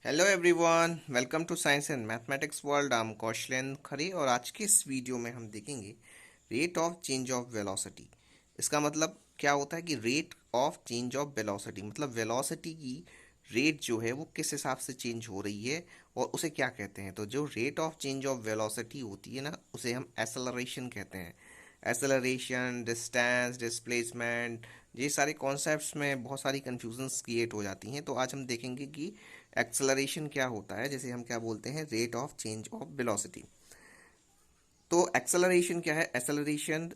Hello everyone, welcome to science and mathematics world. I am Kaushlendra Khare और आज के इस वीडियो में हम देखेंगे rate of change of velocity. इसका मतलब क्या होता है कि rate of change of velocity मतलब वेलोसिटी की रेट जो है वो किस हिसाब से चेंज हो रही है और उसे क्या कहते हैं। तो जो rate of change of velocity होती है ना, उसे हम एक्सेलरेशन कहते हैं। एक्सेलरेशन, डिस्टेंस, डिस्प्लेसमेंट, ये सारे कॉन्सेप्ट्स में बहुत सारी कन्फ्यूजन्स क्रिएट हो जाती हैं। तो आज हम देखेंगे कि एक्सेलरेशन क्या होता है, जैसे हम क्या बोलते हैं, rate of change of velocity. तो एक्सेलरेशन क्या है? एक्सेलरेशन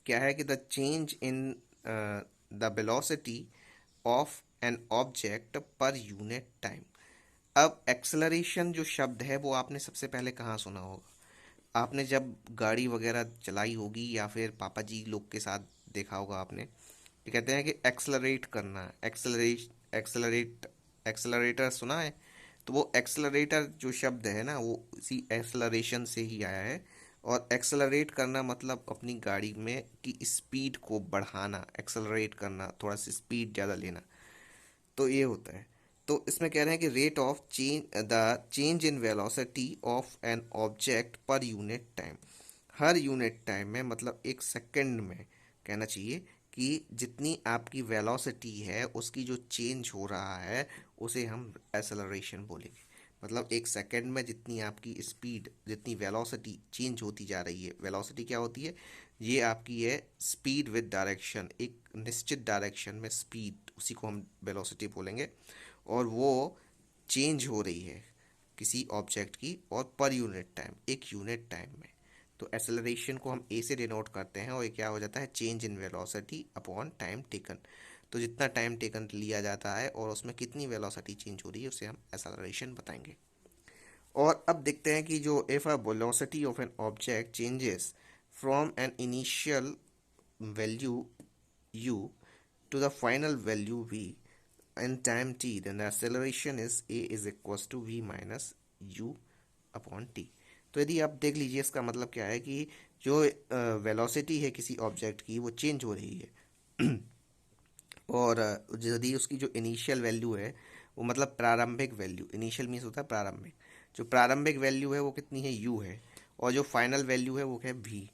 क्या है कि the change in the velocity of an object per unit time. अब एक्सेलरेशन जो शब्द है वो आपने सबसे पहले कहाँ सुना होगा? आपने जब गाड़ी वगैरह चलाई होगी या फिर पापा जी लोग के साथ देखा होगा आपने। ये कहते हैं कि एक्सेलरेट करना, एक्सेलरेट एक्सेलरेटर सुना है? तो वो एक्सेलरेटर जो शब्द है ना, वो इसी एक्सेलरेशन से ही आया है। और एक्सेलरेट करना मतलब अपनी गाड़ी में की स्पीड को बढ़ाना, एक्सेलरेट करना, थोड़ा सा स्पीड ज़्यादा लेना। तो ये होता है। तो इसमें कह रहे हैं कि rate of change the change in velocity of an object per unit time. Her unit time में मतलब एक सेकंड में कहना चाहिए कि जितनी आपकी वेलोसिटी है उसकी जो चेंज हो रहा है उसे हम एक्सेलरेशन बोलेंगे। मतलब एक सेकंड में जितनी आपकी स्पीड, जितनी वेलोसिटी चेंज होती जा रही है। वेलोसिटी क्या होती है? ये आपकी है स्पीड विद डायरेक्शन, एक निश्चित डायरेक्शन में स्पीड, उसी को हम वेलोसिटी बोलेंगे। और वो चेंज हो रही है किसी ऑब्जेक्ट की और पर यूनिट टाइम, एक यूनिट टाइम में। तो एक्सेलरेशन को हम ए से डिनोट करते हैं और ये क्या हो जाता है? Change in velocity upon time taken. तो जितना टाइम टेकन लिया जाता है और उसमें कितनी वेलोसिटी चेंज हो रही है उसे हम एक्सेलरेशन बताएंगे। और अब देखते हैं कि जो if a velocity of an object changes from an initial value u to the final value v in time t, then the acceleration is a is equals to v minus u upon T. तो यदि आप देख लीजिए, इसका मतलब क्या है कि जो वेलोसिटी है किसी ऑब्जेक्ट की वो चेंज हो रही है। और यदि उसकी जो इनिशियल वैल्यू है वो मतलब प्रारंभिक वैल्यू, इनिशियल मीन्स होता है प्रारंभिक, जो प्रारंभिक वैल्यू है वो कितनी है? यू है। और जो फाइनल वैल्यू है वो है वी।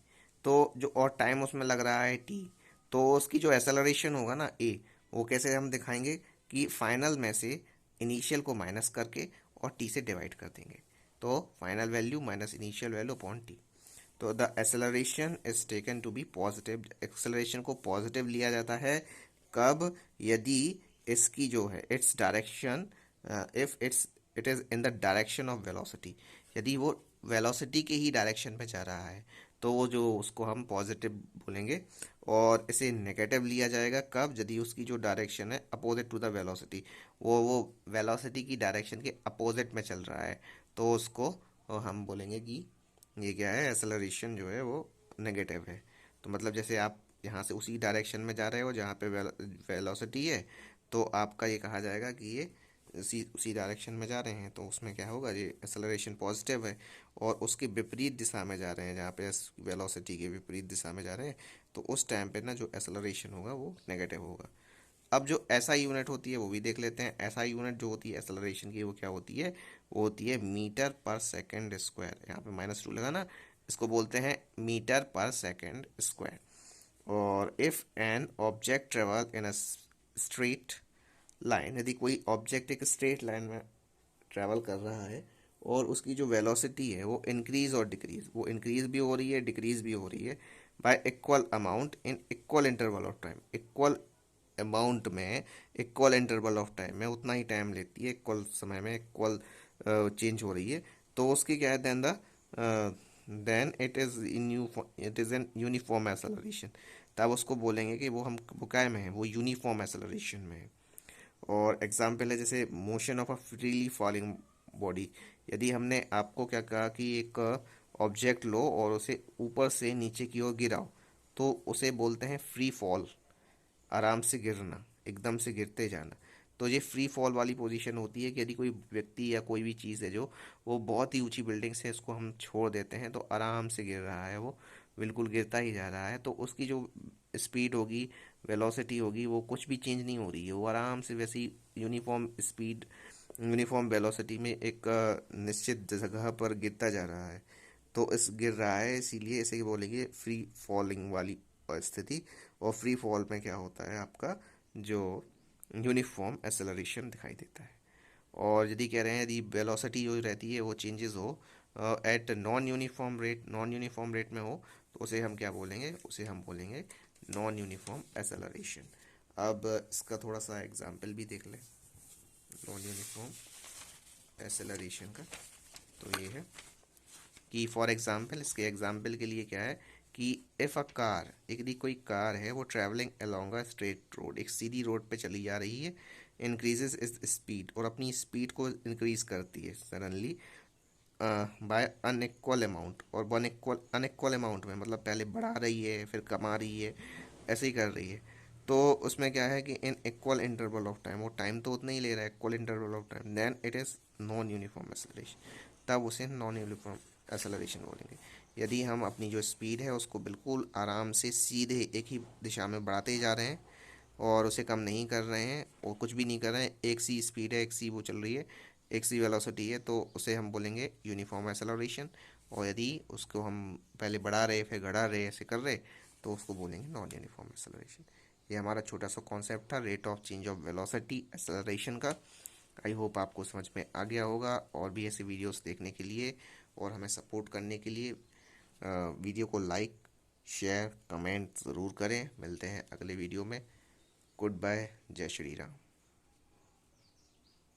तो जो और टाइम उसमें लग रहा है टी। तो उसकी जो एक्सेलरेशन होगा ना ए, वो कैसे हम दिखाएंगे कि फाइनल में से इनिशियल को माइनस करके और टी से डिवाइड कर देंगे। तो final value minus initial value upon T. तो the acceleration is taken to be positive. Acceleration को पॉजिटिव लिया जाता है कब? यदि इसकी जो है its direction, if it is in the direction of velocity, यदि वो वेलोसिटी के ही डायरेक्शन में जा रहा है तो वो जो उसको हम पॉजिटिव बोलेंगे। और इसे नेगेटिव लिया जाएगा कब? यदि उसकी जो डायरेक्शन है अपोजिट टू द वेलोसिटी, वो वेलोसिटी की डायरेक्शन के अपोजिट में चल रहा है, तो उसको हम बोलेंगे कि ये क्या है? एक्सेलरेशन जो है वो नेगेटिव है। तो मतलब जैसे आप यहाँ से उसी डायरेक्शन में जा रहे हो जहाँ पे वेलोसिटी है, तो आपका ये कहा जाएगा कि ये उसी उसी डायरेक्शन में जा रहे हैं, तो उसमें क्या होगा? ये एक्सेलरेशन पॉजिटिव है। और उसके विपरीत दिशा में जा रहे हैं, जहाँ पे वेलोसिटी के विपरीत दिशा में जा रहे हैं, तो उस टाइम पे ना जो एक्सेलरेशन होगा वो नेगेटिव होगा। अब जो एसआई यूनिट होती है वो भी देख लेते हैं। एसआई यूनिट जो होती है एक्सेलरेशन की, वो क्या होती है? वो होती है मीटर पर सेकंड स्क्वायर। यहाँ पे -2 लगा ना, इसको बोलते हैं मीटर पर सेकंड स्क्वायर। और if an object travel in a straight line, यदि कोई ऑब्जेक्ट एक स्ट्रेट लाइन में ट्रैवल कर रहा है और उसकी जो वेलोसिटी है वो इंक्रीज और डिक्रीज, वो इंक्रीज भी हो रही है, डिक्रीज भी हो रही है by equal amount in equal interval of time. Equal amount में, इक्वल इंटरवल ऑफ टाइम में, उतना ही टाइम लेती है, इक्वल समय में इक्वल चेंज हो रही है, तो उसकी क्या है? Then it is an uniform acceleration. तब उसको बोलेंगे कि वो काय में है? वो यूनिफॉर्म एक्सेलरेशन में है। और एग्जाम्पल है जैसे motion of a freely falling body. यदि हमने आपको क्या कहा कि एक ऑब्जेक्ट लो और उसे ऊपर से नीचे की ओर गिराओ, तो उसे बोलते हैं फ्री फॉल। आराम से गिरना, एकदम से गिरते जाना। तो ये फ्री फॉल वाली पोजीशन होती है कि यदि कोई व्यक्ति या कोई भी चीज़ है जो वो बहुत ही ऊंची बिल्डिंग से उसको हम छोड़ देते हैं, तो आराम से गिर रहा है, वो बिल्कुल गिरता ही जा रहा है, तो उसकी जो स्पीड होगी, वेलोसिटी होगी, वो कुछ भी चेंज नहीं हो रही है, वो आराम से वैसी यूनिफॉर्म स्पीड यूनिफॉर्म वेलोसिटी में एक निश्चित जगह पर गिरता जा रहा है, तो इस गिर रहा है इसीलिए इसे बोलेंगे फ्री फॉलिंग वाली स्थिति। और फ्री फॉल में क्या होता है, आपका जो यूनिफॉर्म एक्सेलरेशन दिखाई देता है। और यदि कह रहे हैं यदि वेलोसिटी जो रहती है वो चेंजेस हो एट नॉन यूनिफॉर्म रेट में हो, तो उसे हम क्या बोलेंगे, उसे हम बोलेंगे नॉन यूनिफॉर्म एक्सेलरेशन। अब इसका थोड़ा सा एग्जांपल भी देख लें नॉन यूनिफॉर्म एक्सेलरेशन का। तो ये है कि फॉर एग्जांपल, इसके एग्जांपल के लिए क्या है कि इफ़ अ कार, यदि कोई कार है वो travelling along a straight road, एक सीधी रोड पे चली जा रही है, इंक्रीजेस इस स्पीड, और अपनी स्पीड को इंक्रीज करती है सडनली बाय अनइक्वल अमाउंट। और अनइक्वल अमाउंट में मतलब पहले बढ़ा रही है फिर कमा रही है, ऐसे ही कर रही है। तो उसमें क्या है कि in equal interval of time, वो टाइम तो उतना ही ले रहा है, equal interval of time, then it is non uniform acceleration. तब उसे नॉन यूनिफॉर्म एक्सेलरेशन बोलेंगे। यदि हम अपनी जो स्पीड है उसको बिल्कुल आराम से सीधे एक ही दिशा में बढ़ाते ही जा रहे हैं और उसे कम नहीं कर रहे हैं और कुछ भी नहीं कर रहे हैं, एक सी स्पीड है, एक सी वो चल रही है, एक सी वेलोसिटी है, तो उसे हम बोलेंगे यूनिफॉर्म एक्सेलरेशन। और यदि उसको हम पहले बढ़ा रहे फिर घटा रहे ऐसे कर रहे, तो उसको बोलेंगे नॉन यूनिफॉर्म एक्सेलरेशन। ये हमारा छोटा सा कॉन्सेप्ट था rate of change of velocity acceleration का। आई होप आपको समझ में आ गया होगा। और भी ऐसे वीडियोस देखने के लिए और हमें सपोर्ट करने के लिए वीडियो को लाइक, शेयर, कमेंट ज़रूर करें। मिलते हैं अगले वीडियो में। गुड बाय, जय श्री राम।